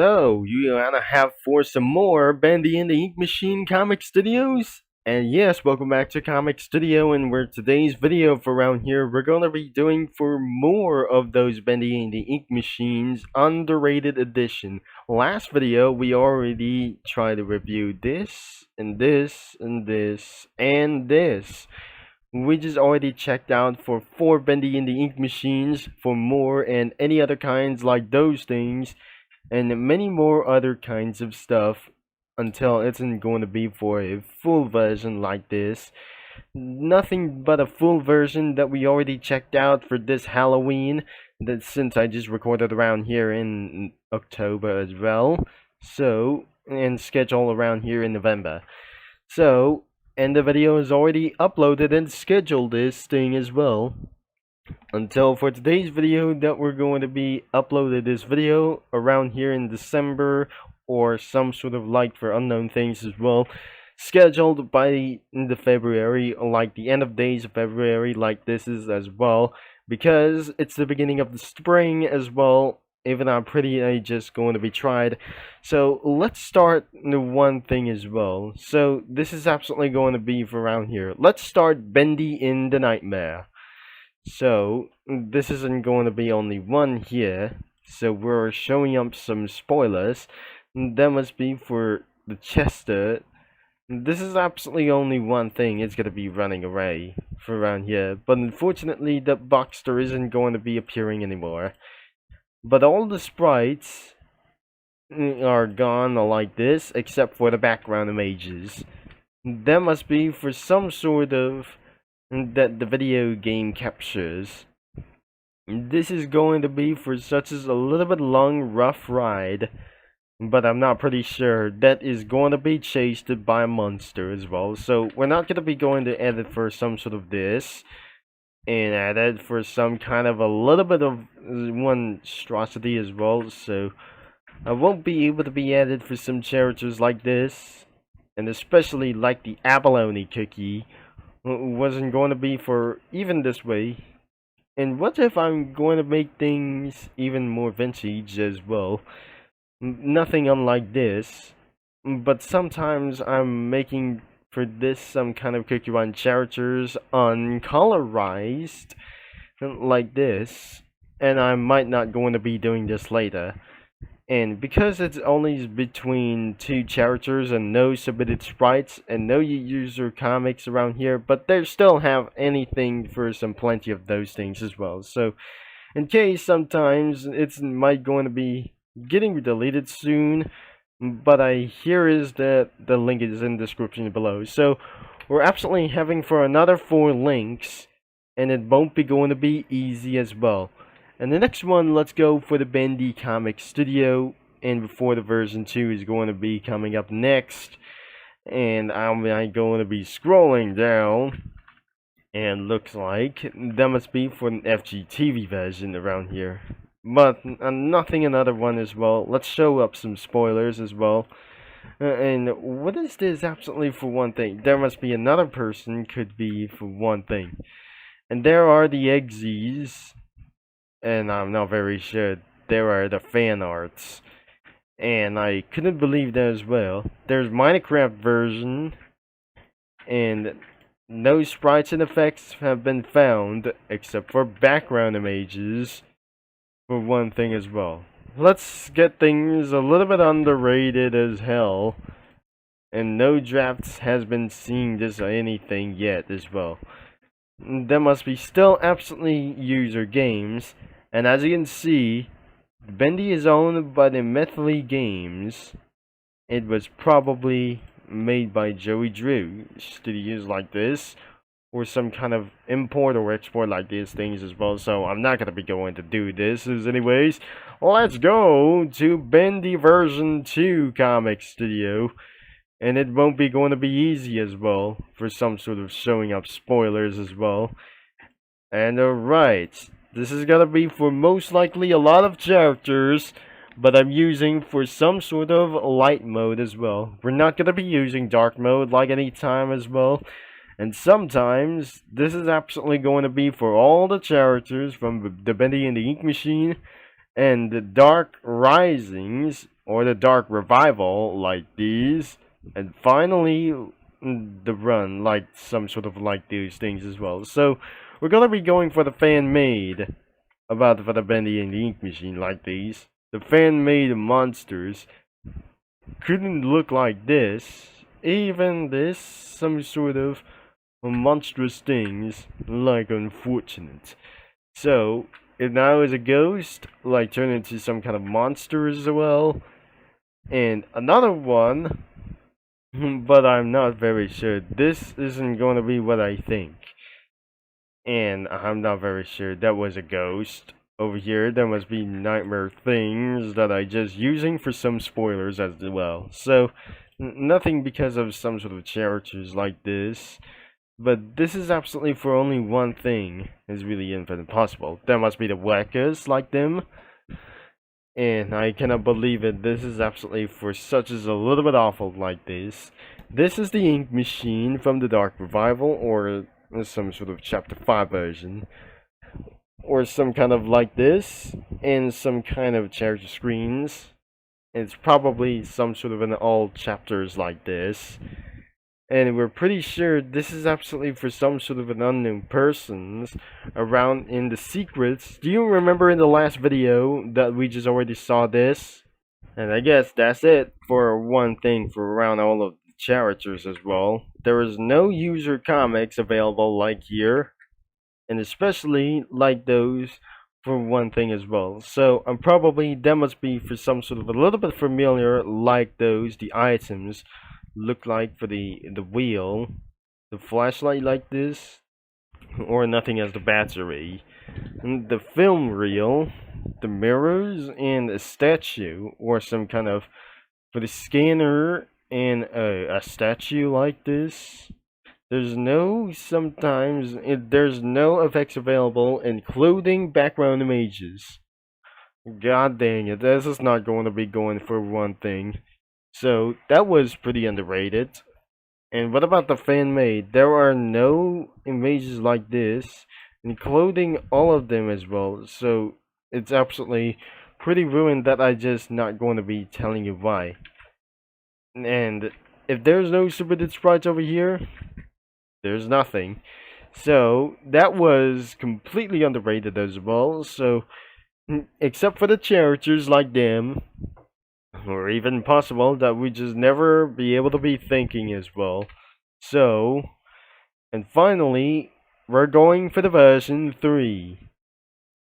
So, you wanna have for some more Bendy and the Ink Machine Comic Studios? And yes, welcome back to Comic Studio, and we're today's video for around here, we're gonna be doing for more of those Bendy and the Ink Machines Underrated Edition. Last video, we already tried to review this, and this, and this, and this. We just already checked out for 4 Bendy and the Ink Machines for more and any other kinds like those things and many more other kinds of stuff until it's going to be for a full version like this. Nothing but a full version that we already checked out for this Halloween, that since I just recorded around here in October as well, so, and schedule around here in November. So, and the video is already uploaded and scheduled this thing as well. Until for today's video that we're going to be uploaded this video around here in December or some sort of like for unknown things as well, scheduled by the February, like the end of days of February, like this is as well, because it's the beginning of the spring as well, even though I'm pretty just going to be tried. So let's start the one thing as well. So this is absolutely going to be for around here. Let's start Bendy in the Nightmare. So, this isn't going to be only one here, so we're showing up some spoilers. That must be for the Chester. This is absolutely only one thing, it's going to be running away for around here, but unfortunately the Boxster isn't going to be appearing anymore. But all the sprites are gone like this, except for the background images. That must be for some sort of that the video game captures. This is going to be for such as a little bit long rough ride, but I'm not pretty sure. That is going to be chased by a monster as well, so we're not going to be going to edit for some sort of this and edit for some kind of a little bit of monstrosity as well, so I won't be able to be edited for some characters like this, and especially like the abalone cookie wasn't going to be for even this way. And what if I'm going to make things even more vintage as well? Nothing unlike this, but sometimes I'm making for this some kind of cookie run characters uncolorized like this, and I might not going to be doing this later. And because it's only between 2 characters and no submitted sprites and no user comics around here, but they still have anything for some plenty of those things as well. So in case sometimes it's might going to be getting deleted soon, but here is that the link is in the description below. So we're absolutely having for another 4 links, and it won't be going to be easy as well. And the next one, let's go for the Bendy Comic Studio, and before the version 2 is going to be coming up next. And I'm going to be scrolling down, and looks like that must be for an FGTeeV version around here. But nothing another one as well. Let's show up some spoilers as well. And what is this absolutely for one thing? There must be another person could be for one thing. And there are the Eggsy. And I'm not very sure. There are the fan arts, and I couldn't believe that as well. There's Minecraft version, and no sprites and effects have been found except for background images for one thing as well. Let's get things a little bit underrated as hell, and no drafts has been seen this or anything yet as well. There must be still absolutely user games, and as you can see, Bendy is owned by the Methley Games. It was probably made by Joey Drew studios like this, or some kind of import or export like these things as well, so I'm not gonna be going to do this as anyways. Let's go to Bendy version 2 Comic Studio. And it won't be going to be easy as well, for some sort of showing up spoilers as well. And alright, this is gonna be for most likely a lot of characters, but I'm using for some sort of light mode as well. We're not gonna be using dark mode like any time as well. And sometimes, this is absolutely going to be for all the characters from the Bendy and the Ink Machine, and the Dark Risings, or the Dark Revival like these, and finally the Run like some sort of like these things as well. So we're gonna be going for the fan made for the Bendy and the Ink Machine like these. The fan made monsters couldn't look like this. Even this, some sort of monstrous things, like unfortunate. So, it now is a ghost, like turned into some kind of monster as well. And another one, but I'm not very sure. This isn't going to be what I think. And I'm not very sure. That was a ghost. Over here, there must be nightmare things that I just using for some spoilers as well. So, nothing because of some sort of characters like this. But this is absolutely for only one thing. It's really infinite possible. There must be the whackers like them. And I cannot believe it. This is absolutely for such as a little bit awful like this. This is the Ink Machine from the Dark Revival, or some sort of Chapter 5 version. Or some kind of like this, and some kind of character screens. It's probably some sort of an all chapters like this. And we're pretty sure this is absolutely for some sort of an unknown persons around in the secrets. Do you remember in the last video that we just already saw this? And I guess that's it for one thing for around all of the characters as well. There is no user comics available like here. And especially like those for one thing as well. So probably that must be for some sort of a little bit familiar like those, the items look like for the wheel, the flashlight like this, or nothing as the battery, and the film reel, the mirrors, and a statue, or some kind of for the scanner and a statue like this. There's no effects available in clothing background images. God dang it, this is not going to be going for one thing. So, that was pretty underrated. And what about the fan made? There are no images like this, including all of them as well. So, it's absolutely pretty ruined that I just not going to be telling you why. And if there's no super sprites over here, there's nothing. So, that was completely underrated as well. So, except for the characters like them, or even possible that we just never be able to be thinking as well. So, and finally, we're going for the version 3.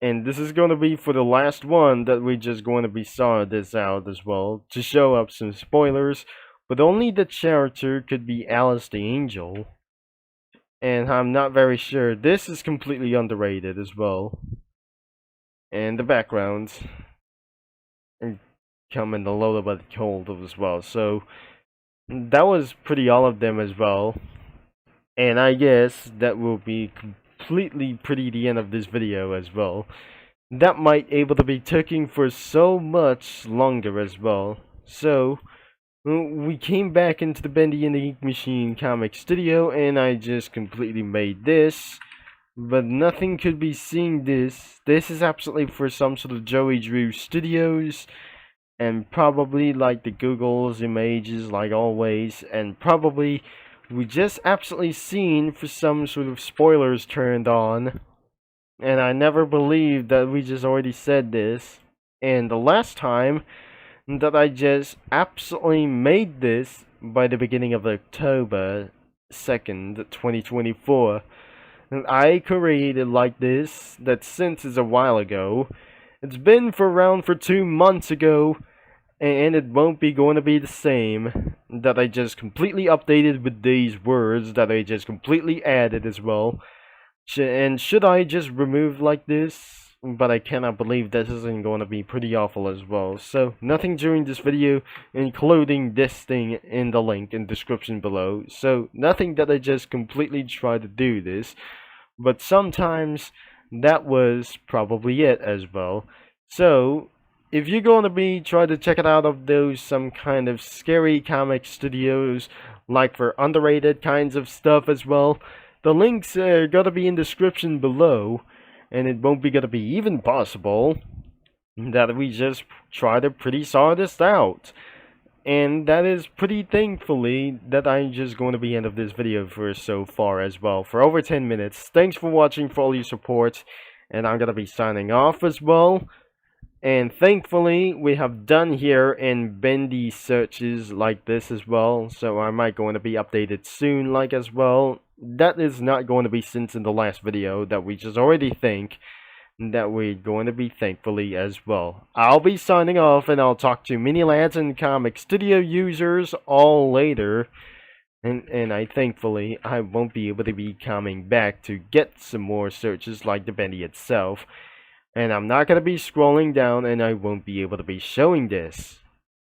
And this is going to be for the last one that we just going to be saw this out as well, to show up some spoilers. But only the character could be Alice the Angel. And I'm not very sure. This is completely underrated as well. And the backgrounds. And coming a little bit cold as well. So that was pretty all of them as well. And I guess that will be completely pretty the end of this video as well. That might able to be taking for so much longer as well. So we came back into the Bendy and the Ink Machine comic studio, and I just completely made this. But nothing could be seeing this. This is absolutely for some sort of Joey Drew Studios. And probably like the Google's images like always. And probably we just absolutely seen for some sort of spoilers turned on. And I never believed that we just already said this. And the last time that I just absolutely made this by the beginning of October 2nd, 2024. And I created like this, that since is a while ago. It's been around for 2 months ago, and it won't be going to be the same. That I just completely updated with these words that I just completely added as well. And should I just remove like this? But I cannot believe this isn't going to be pretty awful as well. So, nothing during this video, including this thing in the link in the description below. So, nothing that I just completely try to do this. But sometimes, that was probably it as well. So, if you're going to be trying to check it out of those some kind of scary comic studios, like for underrated kinds of stuff as well, the links are going to be in the description below. And it won't be going to be even possible that we just try to pretty sort this out. And that is pretty thankfully that I'm just going to be end of this video for so far as well, for over 10 minutes. Thanks for watching, for all your support, and I'm going to be signing off as well. And thankfully we have done here in Bendy searches like this as well, so I might going to be updated soon like as well. That is not going to be since in the last video that we just already think that we're going to be thankfully as well. I'll be signing off, and I'll talk to mini lads and comic studio users all later. And I thankfully I won't be able to be coming back to get some more searches like the Bendy itself. And I'm not going to be scrolling down, and I won't be able to be showing this.